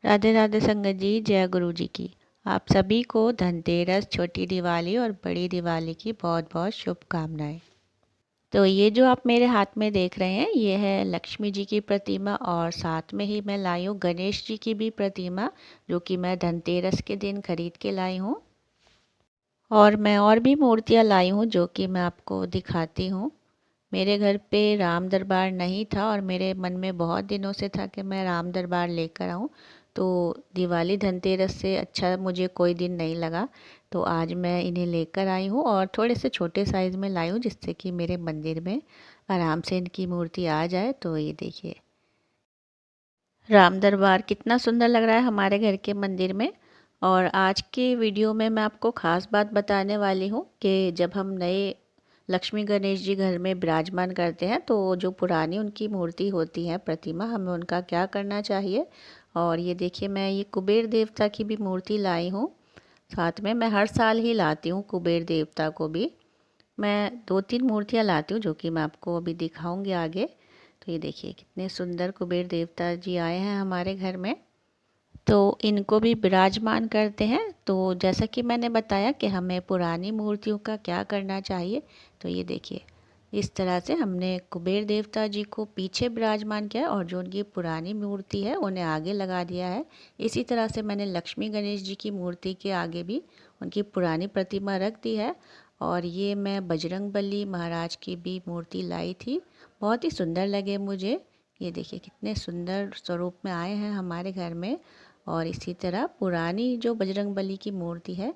राधे राधे संगत जी, जय गुरु जी की। आप सभी को धनतेरस, छोटी दिवाली और बड़ी दिवाली की बहुत बहुत शुभकामनाएं। तो ये जो आप मेरे हाथ में देख रहे हैं, ये है लक्ष्मी जी की प्रतिमा और साथ में ही मैं लाई हूँ गणेश जी की भी प्रतिमा, जो कि मैं धनतेरस के दिन खरीद के लाई हूँ। और मैं और भी मूर्तियाँ लाई हूँ जो कि मैं आपको दिखाती हूँ। मेरे घर पे राम दरबार नहीं था और मेरे मन में बहुत दिनों से था कि मैं राम दरबार लेकर आऊँ। तो दिवाली धनतेरस से अच्छा मुझे कोई दिन नहीं लगा, तो आज मैं इन्हें लेकर आई हूँ और थोड़े से छोटे साइज़ में लाई हूँ जिससे कि मेरे मंदिर में आराम से इनकी मूर्ति आ जाए। तो ये देखिए, राम दरबार कितना सुंदर लग रहा है हमारे घर के मंदिर में। और आज की वीडियो में मैं आपको ख़ास बात बताने वाली हूँ कि जब हम नए लक्ष्मी गणेश जी घर में विराजमान करते हैं तो जो पुरानी उनकी मूर्ति होती है, प्रतिमा, हमें उनका क्या करना चाहिए। और ये देखिए, मैं ये कुबेर देवता की भी मूर्ति लाई हूँ। साथ में मैं हर साल ही लाती हूँ कुबेर देवता को भी। मैं 2-3 मूर्तियाँ लाती हूँ जो कि मैं आपको अभी दिखाऊंगी आगे। तो ये देखिए, कितने सुंदर कुबेर देवता जी आए हैं हमारे घर में। तो इनको भी विराजमान करते हैं। तो जैसा कि मैंने बताया कि हमें पुरानी मूर्तियों का क्या करना चाहिए। तो ये देखिए, इस तरह से हमने कुबेर देवता जी को पीछे विराजमान किया है और जो उनकी पुरानी मूर्ति है उन्हें आगे लगा दिया है। इसी तरह से मैंने लक्ष्मी गणेश जी की मूर्ति के आगे भी उनकी पुरानी प्रतिमा रख दी है। और ये मैं बजरंगबली महाराज की भी मूर्ति लाई थी, बहुत ही सुंदर लगे मुझे। ये देखिए, कितने सुंदर स्वरूप में आए हैं हमारे घर में। और इसी तरह पुरानी जो बजरंगबली की मूर्ति है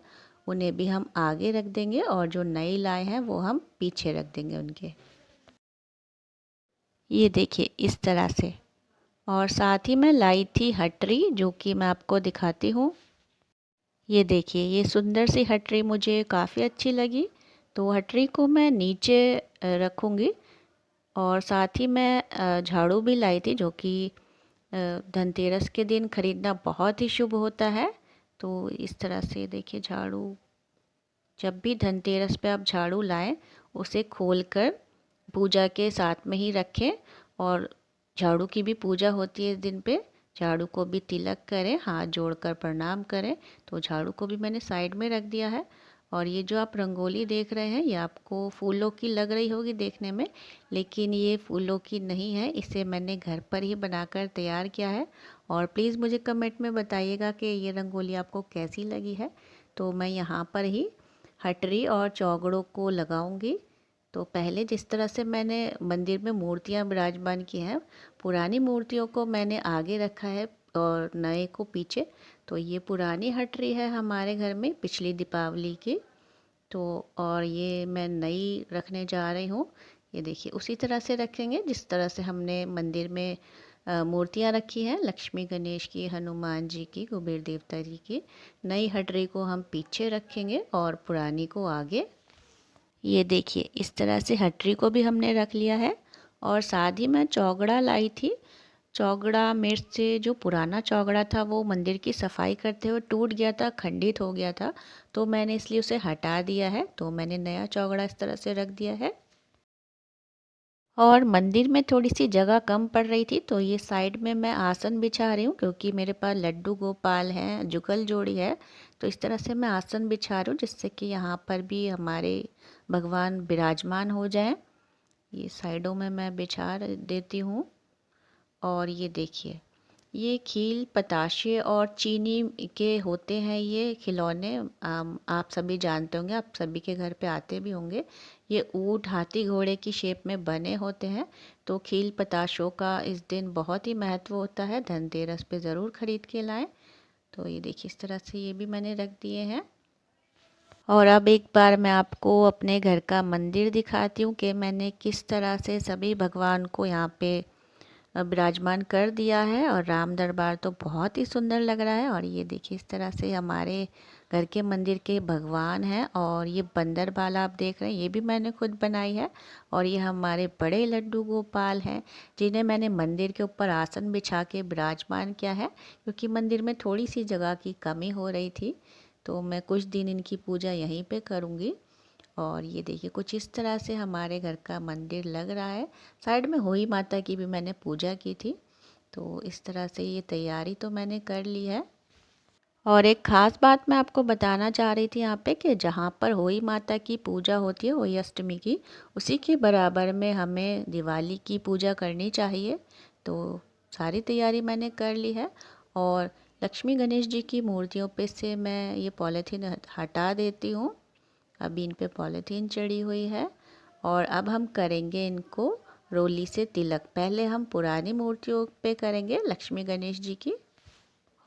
उन्हें भी हम आगे रख देंगे और जो नई लाए हैं वो हम पीछे रख देंगे उनके। ये देखिए, इस तरह से। और साथ ही मैं लाई थी हटरी, जो कि मैं आपको दिखाती हूँ। ये देखिए, ये सुंदर सी हटरी मुझे काफ़ी अच्छी लगी, तो हटरी को मैं नीचे रखूँगी। और साथ ही मैं झाड़ू भी लाई थी जो कि धनतेरस के दिन खरीदना बहुत ही शुभ होता है। तो इस तरह से देखिए, झाड़ू, जब भी धनतेरस पे आप झाड़ू लाएं उसे खोलकर पूजा के साथ में ही रखें। और झाड़ू की भी पूजा होती है इस दिन पे। झाड़ू को भी तिलक करें, हाथ जोड़कर प्रणाम करें। तो झाड़ू को भी मैंने साइड में रख दिया है। और ये जो आप रंगोली देख रहे हैं, ये आपको फूलों की लग रही होगी देखने में, लेकिन ये फूलों की नहीं है। इसे मैंने घर पर ही बनाकर तैयार किया है। और प्लीज़ मुझे कमेंट में बताइएगा कि ये रंगोली आपको कैसी लगी है। तो मैं यहाँ पर ही हटरी और चौगड़ों को लगाऊंगी। तो पहले जिस तरह से मैंने मंदिर में मूर्तियां विराजमान की हैं, पुरानी मूर्तियों को मैंने आगे रखा है और नए को पीछे। तो ये पुरानी हटरी है हमारे घर में पिछली दीपावली की। तो और ये मैं नई रखने जा रही हूँ। ये देखिए, उसी तरह से रखेंगे जिस तरह से हमने मंदिर में मूर्तियाँ रखी हैं, लक्ष्मी गणेश की, हनुमान जी की, कुबेर देवता जी की। नई हटरी को हम पीछे रखेंगे और पुरानी को आगे। ये देखिए, इस तरह से हटरी को भी हमने रख लिया है। और साथ ही मैं चौगड़ा लाई थी। चौगड़ा मेरे से, जो पुराना चौगड़ा था वो मंदिर की सफाई करते हुए टूट गया था, खंडित हो गया था। तो मैंने इसलिए उसे हटा दिया है। तो मैंने नया चौगड़ा इस तरह से रख दिया है। और मंदिर में थोड़ी सी जगह कम पड़ रही थी, तो ये साइड में मैं आसन बिछा रही हूँ क्योंकि मेरे पास लड्डू गोपाल हैं, जुगल जोड़ी है। तो इस तरह से मैं आसन बिछा रही हूँ जिससे कि यहाँ पर भी हमारे भगवान विराजमान हो जाएं। ये साइडों में मैं बिछा देती हूँ। और ये देखिए, ये खील पताशे और चीनी के होते हैं ये खिलौने। आप सभी जानते होंगे, आप सभी के घर पे आते भी होंगे। ये ऊँट, हाथी, घोड़े की शेप में बने होते हैं। तो खील पताशों का इस दिन बहुत ही महत्व होता है, धनतेरस पे ज़रूर खरीद के लाएं। तो ये देखिए, इस तरह से ये भी मैंने रख दिए हैं। और अब एक बार मैं आपको अपने घर का मंदिर दिखाती हूँ कि मैंने किस तरह से सभी भगवान को यहाँ पे विराजमान कर दिया है। और राम दरबार तो बहुत ही सुंदर लग रहा है। और ये देखिए, इस तरह से हमारे घर के मंदिर के भगवान हैं। और ये बंदर बाला आप देख रहे हैं, ये भी मैंने खुद बनाई है। और ये हमारे बड़े लड्डू गोपाल हैं जिन्हें मैंने मंदिर के ऊपर आसन बिछा के विराजमान किया है क्योंकि मंदिर में थोड़ी सी जगह की कमी हो रही थी। तो मैं कुछ दिन इनकी पूजा यहीं पे करूँगी। और ये देखिए, कुछ इस तरह से हमारे घर का मंदिर लग रहा है। साइड में होई माता की भी मैंने पूजा की थी। तो इस तरह से ये तैयारी तो मैंने कर ली है। और एक ख़ास बात मैं आपको बताना चाह रही थी यहाँ पे कि जहाँ पर होई माता की पूजा होती है, होई अष्टमी की, उसी के बराबर में हमें दिवाली की पूजा करनी चाहिए। तो सारी तैयारी मैंने कर ली है। और लक्ष्मी गणेश जी की मूर्तियों पे से मैं ये पॉलीथीन हटा देती हूँ। अभी इन पे पॉलीथीन चढ़ी हुई है और अब हम करेंगे इनको रोली से तिलक। पहले हम पुरानी मूर्तियों पे करेंगे लक्ष्मी गणेश जी की।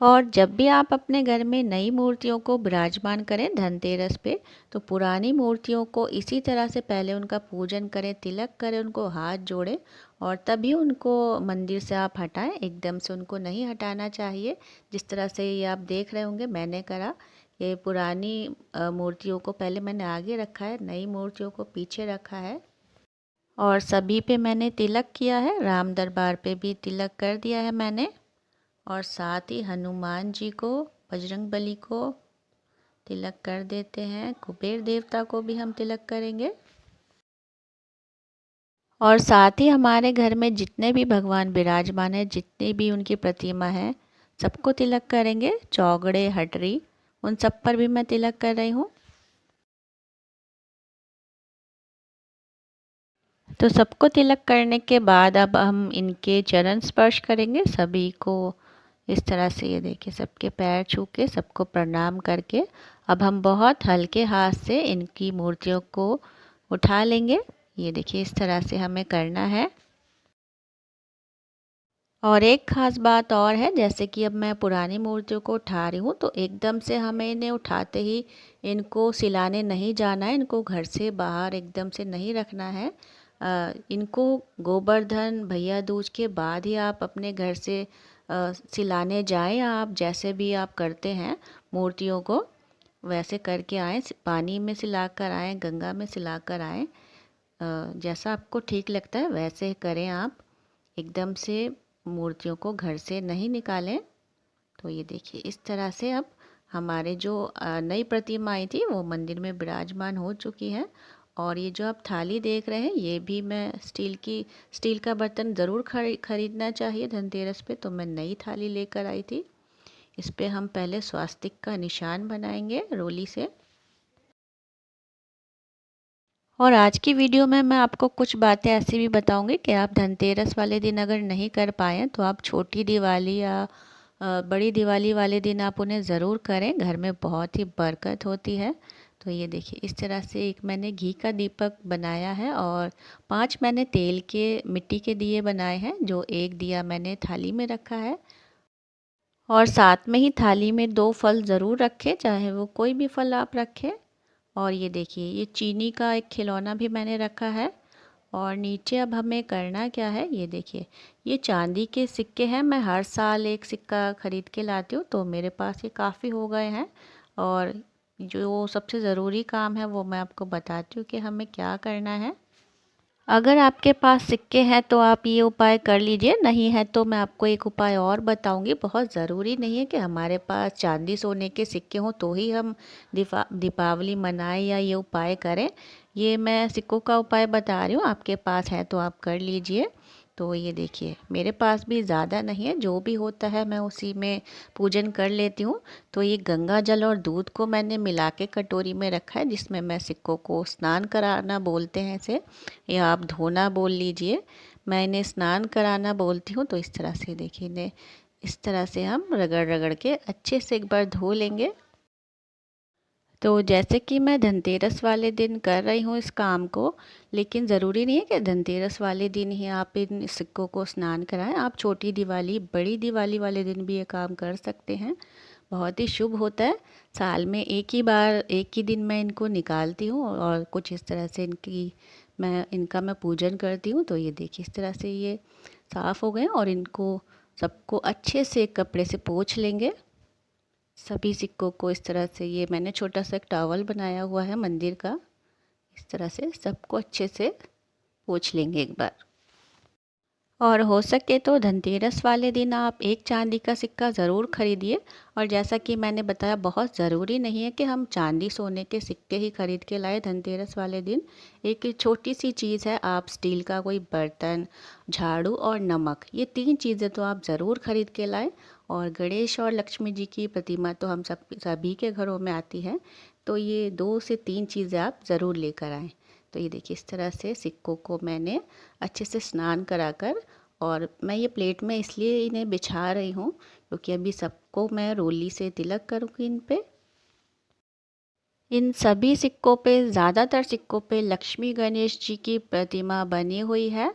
और जब भी आप अपने घर में नई मूर्तियों को विराजमान करें धनतेरस पे, तो पुरानी मूर्तियों को इसी तरह से पहले उनका पूजन करें, तिलक करें, उनको हाथ जोड़ें और तभी उनको मंदिर से आप हटाएं। एकदम से उनको नहीं हटाना चाहिए। जिस तरह से ये आप देख रहे होंगे मैंने करा। ये पुरानी मूर्तियों को पहले मैंने आगे रखा है, नई मूर्तियों को पीछे रखा है। और सभी पे मैंने तिलक किया है, राम दरबार पे भी तिलक कर दिया है मैंने। और साथ ही हनुमान जी को, बजरंगबली को तिलक कर देते हैं। कुबेर देवता को भी हम तिलक करेंगे। और साथ ही हमारे घर में जितने भी भगवान विराजमान हैं, जितनी भी उनकी प्रतिमा है, सबको तिलक करेंगे। चौगड़े, हटरी, उन सब पर भी मैं तिलक कर रही हूँ। तो सबको तिलक करने के बाद अब हम इनके चरण स्पर्श करेंगे सभी को। इस तरह से ये देखिए, सबके पैर छू के, सबको प्रणाम करके अब हम बहुत हल्के हाथ से इनकी मूर्तियों को उठा लेंगे। ये देखिए, इस तरह से हमें करना है। और एक ख़ास बात और है, जैसे कि अब मैं पुरानी मूर्तियों को उठा रही हूँ तो एकदम से हमें इन्हें उठाते ही इनको सिलाने नहीं जाना है। इनको घर से बाहर एकदम से नहीं रखना है। इनको गोवर्धन भैया दूज के बाद ही आप अपने घर से सिलाने जाएं। आप जैसे भी आप करते हैं मूर्तियों को, वैसे करके आएँ। पानी में सिला कर आएँ, गंगा में सिला कर आएँ। जैसा आपको ठीक लगता है वैसे करें आप। एकदम से मूर्तियों को घर से नहीं निकालें। तो ये देखिए, इस तरह से अब हमारे जो नई प्रतिमा आई थी वो मंदिर में विराजमान हो चुकी है। और ये जो आप थाली देख रहे हैं, ये भी मैं स्टील का बर्तन ज़रूर खरीदना चाहिए धनतेरस पे। तो मैं नई थाली लेकर आई थी। इस पे हम पहले स्वास्तिक का निशान बनाएंगे रोली से। और आज की वीडियो में मैं आपको कुछ बातें ऐसी भी बताऊंगी कि आप धनतेरस वाले दिन अगर नहीं कर पाएँ तो आप छोटी दिवाली या बड़ी दिवाली वाले दिन आप उन्हें ज़रूर करें। घर में बहुत ही बरकत होती है। तो ये देखिए, इस तरह से एक मैंने घी का दीपक बनाया है और 5 मैंने तेल के मिट्टी के दिए बनाए हैं, जो एक दिया मैंने थाली में रखा है। और साथ में ही थाली में 2 फल ज़रूर रखें, चाहे वो कोई भी फल आप रखें। और ये देखिए, ये चीनी का एक खिलौना भी मैंने रखा है। और नीचे अब हमें करना क्या है, ये देखिए, ये चांदी के सिक्के हैं। मैं हर साल एक सिक्का खरीद के लाती हूँ, तो मेरे पास ये काफ़ी हो गए हैं। और जो सबसे ज़रूरी काम है वो मैं आपको बताती हूँ कि हमें क्या करना है। अगर आपके पास सिक्के हैं तो आप ये उपाय कर लीजिए, नहीं है तो मैं आपको एक उपाय और बताऊंगी। बहुत ज़रूरी नहीं है कि हमारे पास चांदी सोने के सिक्के हों तो ही हम दीपावली मनाएं या ये उपाय करें। ये मैं सिक्कों का उपाय बता रही हूँ, आपके पास है तो आप कर लीजिए। तो ये देखिए, मेरे पास भी ज़्यादा नहीं है, जो भी होता है मैं उसी में पूजन कर लेती हूँ। तो ये गंगा जल और दूध को मैंने मिला के कटोरी में रखा है, जिसमें मैं सिक्कों को स्नान कराना बोलते हैं इसे, या आप धोना बोल लीजिए। मैं इन्हें स्नान कराना बोलती हूँ। तो इस तरह से देखिए, इन्हें इस तरह से हम रगड़ रगड़ के अच्छे से एक बार धो लेंगे। तो जैसे कि मैं धनतेरस वाले दिन कर रही हूँ इस काम को, लेकिन ज़रूरी नहीं है कि धनतेरस वाले दिन ही आप इन सिक्कों को स्नान कराएं। आप छोटी दिवाली, बड़ी दिवाली वाले दिन भी ये काम कर सकते हैं। बहुत ही शुभ होता है। साल में एक ही बार, एक ही दिन मैं इनको निकालती हूँ और कुछ इस तरह से इनका मैं पूजन करती हूँ। तो ये देखिए, इस तरह से ये साफ़ हो गए और इनको सबको अच्छे से कपड़े से पोंछ लेंगे। सभी सिक्कों को इस तरह से, ये मैंने छोटा सा एक टॉवल बनाया हुआ है मंदिर का, इस तरह से सबको अच्छे से पोंछ लेंगे एक बार। और हो सके तो धनतेरस वाले दिन आप एक चांदी का सिक्का ज़रूर खरीदिए। और जैसा कि मैंने बताया, बहुत ज़रूरी नहीं है कि हम चांदी सोने के सिक्के ही खरीद के लाए धनतेरस वाले दिन। एक छोटी सी चीज़ है, आप स्टील का कोई बर्तन, झाड़ू और नमक, ये 3 चीज़ें तो आप ज़रूर खरीद के लाएं। और गणेश और लक्ष्मी जी की प्रतिमा तो हम सभी के घरों में आती है, तो ये 2 से 3 चीज़ें आप ज़रूर लेकर आएँ। तो ये देखिए, इस तरह से सिक्कों को मैंने अच्छे से स्नान कराकर, और मैं ये प्लेट में इसलिए इन्हें बिछा रही हूँ क्योंकि अभी सबको मैं रोली से तिलक करूँगी इन पे। इन सभी सिक्कों पे, ज़्यादातर सिक्कों पे लक्ष्मी गणेश जी की प्रतिमा बनी हुई है।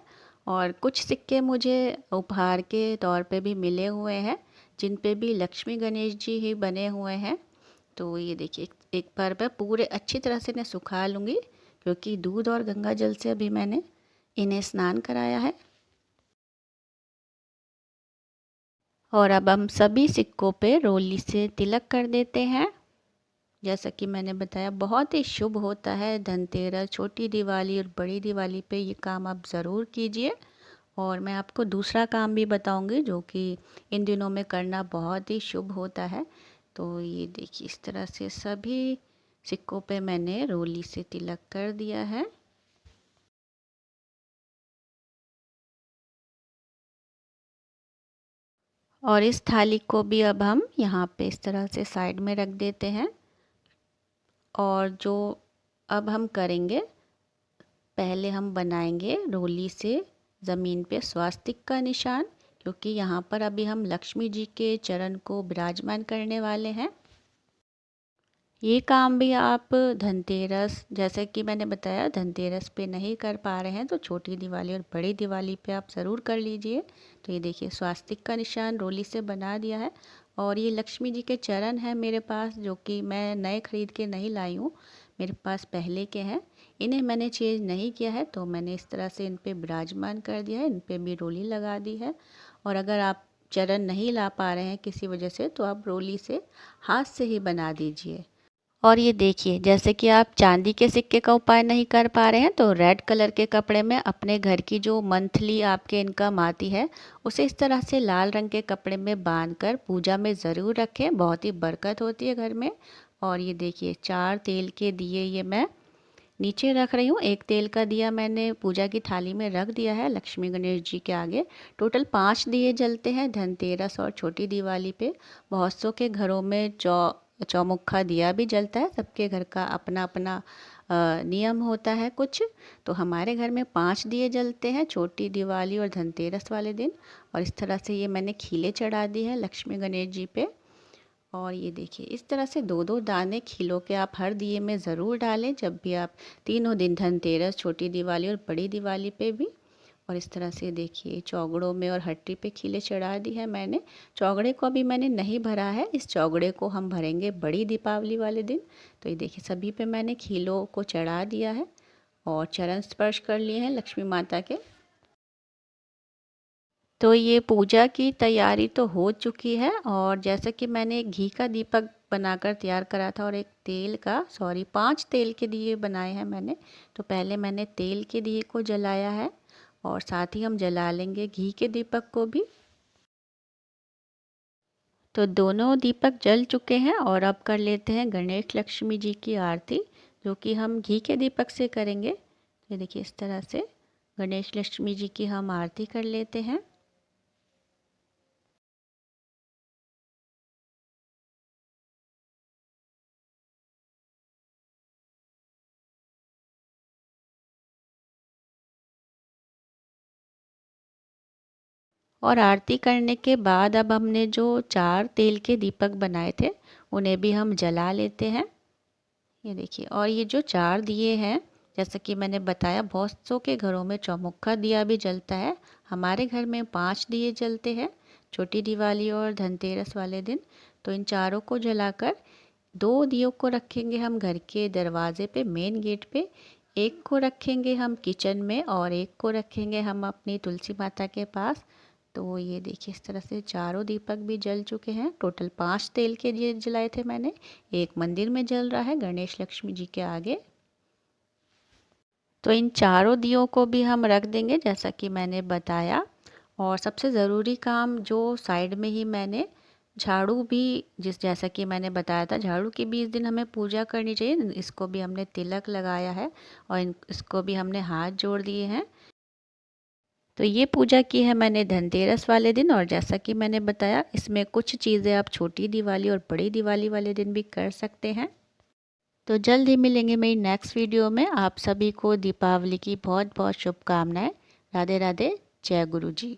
और कुछ सिक्के मुझे उपहार के तौर पे भी मिले हुए हैं जिन पे भी लक्ष्मी गणेश जी ही बने हुए हैं। तो ये देखिए, एक बार मैं पूरे अच्छी तरह से इन्हें सुखा लूँगी क्योंकि दूध और गंगा जल से अभी मैंने इन्हें स्नान कराया है। और अब हम सभी सिक्कों पे रोली से तिलक कर देते हैं। जैसा कि मैंने बताया, बहुत ही शुभ होता है धनतेरस, छोटी दिवाली और बड़ी दिवाली पे ये काम आप ज़रूर कीजिए। और मैं आपको दूसरा काम भी बताऊंगी जो कि इन दिनों में करना बहुत ही शुभ होता है। तो ये देखिए, इस तरह से सभी सिक्कों पे मैंने रोली से तिलक कर दिया है। और इस थाली को भी अब हम यहाँ पे इस तरह से साइड में रख देते हैं। और जो अब हम करेंगे, पहले हम बनाएंगे रोली से ज़मीन पे स्वास्तिक का निशान, क्योंकि यहाँ पर अभी हम लक्ष्मी जी के चरण को विराजमान करने वाले हैं। ये काम भी आप धनतेरस, जैसे कि मैंने बताया, धनतेरस पे नहीं कर पा रहे हैं तो छोटी दिवाली और बड़ी दिवाली पे आप ज़रूर कर लीजिए। तो ये देखिए, स्वास्तिक का निशान रोली से बना दिया है। और ये लक्ष्मी जी के चरण हैं मेरे पास, जो कि मैं नए खरीद के नहीं लाई हूँ, मेरे पास पहले के हैं। इन्हें मैंने चेंज नहीं किया है, तो मैंने इस तरह से इन पे विराजमान कर दिया है, इन पे भी रोली लगा दी है। और अगर आप चरण नहीं ला पा रहे हैं किसी वजह से, तो आप रोली से हाथ से ही बना दीजिए। और ये देखिए, जैसे कि आप चांदी के सिक्के का उपाय नहीं कर पा रहे हैं, तो रेड कलर के कपड़े में अपने घर की जो मंथली आपके इनकम आती है उसे इस तरह से लाल रंग के कपड़े में बांधकर पूजा में ज़रूर रखें, बहुत ही बरकत होती है घर में। और ये देखिए, 4 तेल के दिए ये मैं नीचे रख रही हूँ। एक तेल का दिया मैंने पूजा की थाली में रख दिया है लक्ष्मी गणेश जी के आगे। टोटल 5 दिए जलते हैं धनतेरस और छोटी दिवाली पे। बहुत सौ के घरों में चौमुखा दिया भी जलता है, सबके घर का अपना अपना नियम होता है कुछ। तो हमारे घर में 5 दिए जलते हैं छोटी दिवाली और धनतेरस वाले दिन। और इस तरह से ये मैंने खीले चढ़ा दी है लक्ष्मी गणेश जी पे। और ये देखिए, इस तरह से 2-2 दाने खीलों के आप हर दिए में ज़रूर डालें जब भी आप तीनों दिन, धनतेरस, छोटी दिवाली और बड़ी दिवाली पे भी। और इस तरह से देखिए, चौगड़ों में और हट्टी पे खीले चढ़ा दी है मैंने। चौगड़े को अभी मैंने नहीं भरा है, इस चौगड़े को हम भरेंगे बड़ी दीपावली वाले दिन। तो ये देखिए, सभी पे मैंने खीलों को चढ़ा दिया है और चरण स्पर्श कर लिए हैं लक्ष्मी माता के। तो ये पूजा की तैयारी तो हो चुकी है। और जैसा कि मैंने एक घी का दीपक बनाकर तैयार करा था और एक तेल का, सॉरी, 5 तेल के दिए बनाए हैं मैंने। तो पहले मैंने तेल के दिए को जलाया है और साथ ही हम जला लेंगे घी के दीपक को भी। तो दोनों दीपक जल चुके हैं और अब कर लेते हैं गणेश लक्ष्मी जी की आरती, जो कि हम घी के दीपक से करेंगे। ये देखिए, इस तरह से गणेश लक्ष्मी जी की हम आरती कर लेते हैं। और आरती करने के बाद अब हमने जो 4 तेल के दीपक बनाए थे उन्हें भी हम जला लेते हैं। ये देखिए, और ये जो 4 दिए हैं, जैसा कि मैंने बताया, बहुत सौ के घरों में चौमुखा दिया भी जलता है। हमारे घर में 5 दिए जलते हैं छोटी दिवाली और धनतेरस वाले दिन। तो इन चारों को जलाकर 2 दियों को रखेंगे हम घर के दरवाजे पे, मेन गेट पे। एक को रखेंगे हम किचन में और एक को रखेंगे हम अपनी तुलसी माता के पास। तो ये देखिए, इस तरह से चारों दीपक भी जल चुके हैं। टोटल 5 तेल के दिए जलाए थे मैंने। एक मंदिर में जल रहा है गणेश लक्ष्मी जी के आगे। तो इन चारों दियों को भी हम रख देंगे जैसा कि मैंने बताया। और सबसे ज़रूरी काम जो साइड में ही मैंने झाड़ू भी, जैसा कि मैंने बताया था, झाड़ू की भी इस दिन हमें पूजा करनी चाहिए। इसको भी हमने तिलक लगाया है और इसको भी हमने हाथ जोड़ दिए हैं। तो ये पूजा की है मैंने धनतेरस वाले दिन, और जैसा कि मैंने बताया इसमें कुछ चीज़ें आप छोटी दिवाली और बड़ी दिवाली वाले दिन भी कर सकते हैं। तो जल्द ही मिलेंगे मेरी नेक्स्ट वीडियो में। आप सभी को दीपावली की बहुत बहुत शुभकामनाएं। राधे राधे। जय गुरु जी।